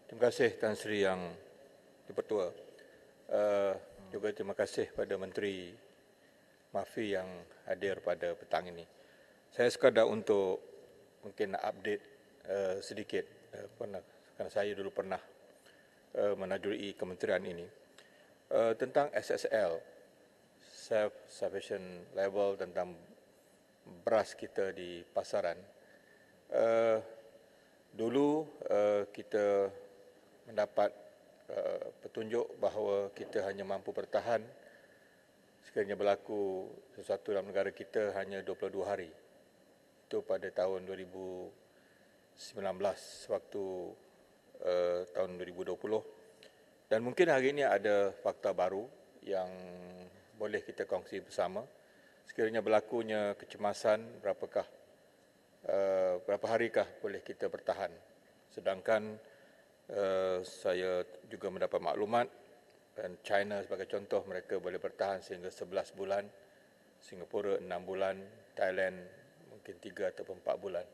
Terima kasih Tan Sri Yang Dipertua. Juga terima kasih pada Menteri Mafi yang hadir pada petang ini. Saya sekadar untuk mungkin update sedikit kerana saya dulu pernah menajui kementerian ini tentang SSL, Self Sufficient Level, tentang beras kita di pasaran. Dulu kita mendapat petunjuk bahawa kita hanya mampu bertahan sekiranya berlaku sesuatu dalam negara kita hanya 22 hari. Itu pada tahun 2019 waktu tahun 2020. Dan mungkin hari ini ada fakta baru yang boleh kita kongsi bersama. Sekiranya berlakunya kecemasan, berapa harikah boleh kita bertahan. Sedangkan saya juga mendapat maklumat dan China sebagai contoh, mereka boleh bertahan sehingga 11 bulan, Singapura 6 bulan, Thailand mungkin 3 atau 4 bulan.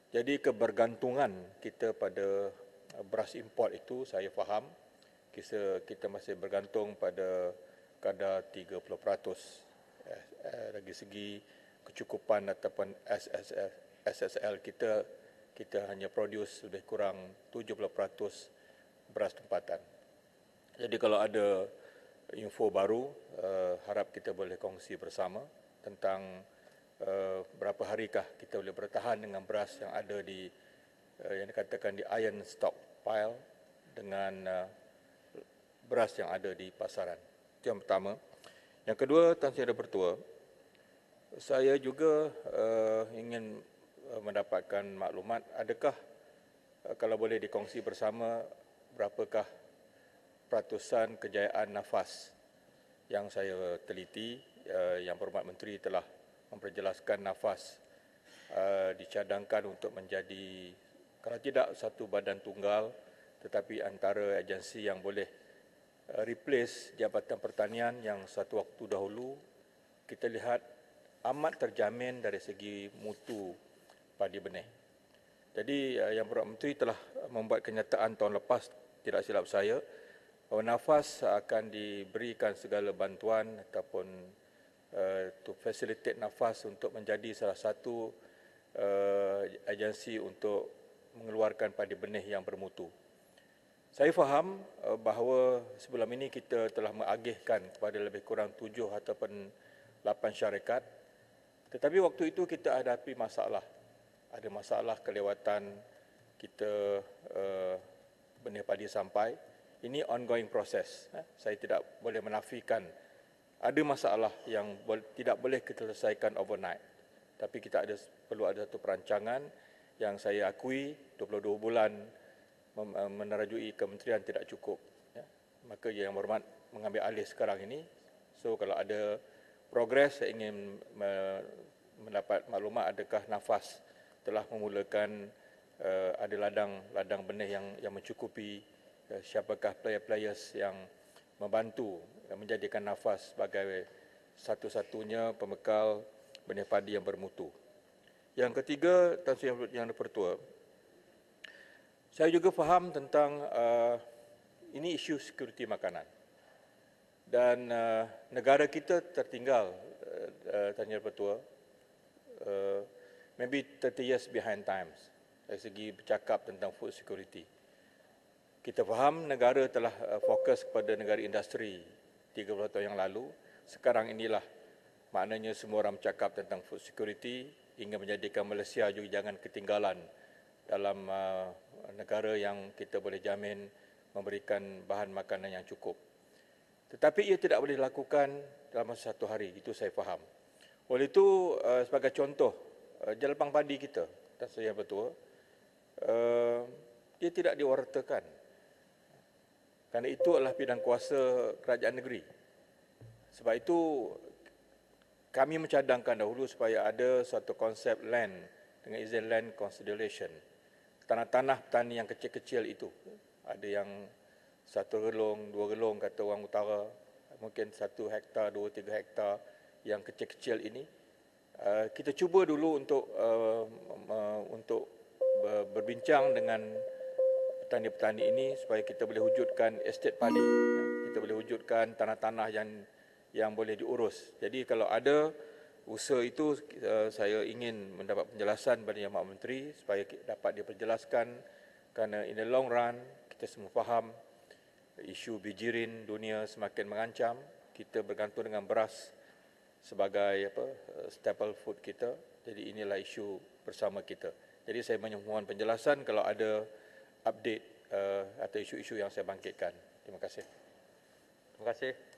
Jadi kebergantungan kita pada beras import itu saya faham, kita masih bergantung pada kadar 30%. Dari segi kecukupan ataupun SSL kita hanya produce lebih kurang 70% beras tempatan. Jadi kalau ada info baru, harap kita boleh kongsi bersama tentang berapa harikah kita boleh bertahan dengan beras yang ada di yang dikatakan di iron stockpile dengan beras yang ada di pasaran. Itu yang pertama. Yang kedua, Tan Sri Dipertua, saya juga ingin mendapatkan maklumat, adakah kalau boleh dikongsi bersama berapakah peratusan kejayaan nafas yang saya teliti. Yang Berhormat Menteri telah memperjelaskan nafas dicadangkan untuk menjadi, kalau tidak satu badan tunggal, tetapi antara agensi yang boleh replace Jabatan Pertanian yang satu waktu dahulu kita lihat amat terjamin dari segi mutu padi benih. Jadi Yang Berhormat Menteri telah membuat kenyataan tahun lepas, tidak silap saya, bahawa nafas akan diberikan segala bantuan ataupun to facilitate nafas untuk menjadi salah satu agensi untuk mengeluarkan padi benih yang bermutu. Saya faham bahawa sebelum ini kita telah mengagihkan kepada lebih kurang 7 ataupun 8 syarikat. Tetapi waktu itu kita hadapi masalah. Ada masalah kelewatan kita benih padi sampai. Ini ongoing proses. Saya tidak boleh menafikan ada masalah yang tidak boleh kita selesaikan overnight. Tapi kita perlu ada satu perancangan yang saya akui 22 bulan menerajui kementerian tidak cukup. Maka Yang Berhormat mengambil alih sekarang ini. So kalau ada progres, saya ingin mendapat maklumat adakah nafas telah memulakan ada ladang benih yang mencukupi, siapakah player-players yang membantu menjadikan nafas sebagai satu-satunya pembekal benih padi yang bermutu. Yang ketiga, Tan Sri Yang Dipertua, saya juga faham tentang ini isu security makanan. Dan negara kita tertinggal, Tan Sri Dipertua, maybe 30 years behind times dari segi bercakap tentang food security. Kita faham negara telah fokus kepada negara industri 30 tahun yang lalu. Sekarang inilah maknanya semua orang bercakap tentang food security hingga menjadikan Malaysia juga jangan ketinggalan dalam negara yang kita boleh jamin memberikan bahan makanan yang cukup. Tetapi ia tidak boleh dilakukan dalam masa satu hari, itu saya faham. Oleh itu, sebagai contoh, jelapang padi kita, Tan Sri Yang Dipertua, dia tidak diwartakan. Kerana itu adalah bidang kuasa kerajaan negeri. Sebab itu, kami mencadangkan dahulu supaya ada suatu konsep land dengan izin land consideration. Tanah-tanah petani yang kecil-kecil itu. Ada yang 1 relong, 2 relong kata orang utara, mungkin 1 hektar, 2, 3 hektar yang kecil-kecil ini. Kita cuba dulu untuk berbincang dengan petani-petani ini supaya kita boleh wujudkan estate padi. Kita boleh wujudkan tanah-tanah yang boleh diurus. Jadi kalau ada usaha itu, saya ingin mendapat penjelasan daripada Yang Maha Menteri supaya dapat diperjelaskan, kerana in the long run kita semua faham isu bijirin dunia semakin mengancam. Kita bergantung dengan beras sebagai staple food kita. Jadi inilah isu bersama kita. Jadi saya mohon penjelasan kalau ada update atau isu-isu yang saya bangkitkan. Terima kasih. Terima kasih.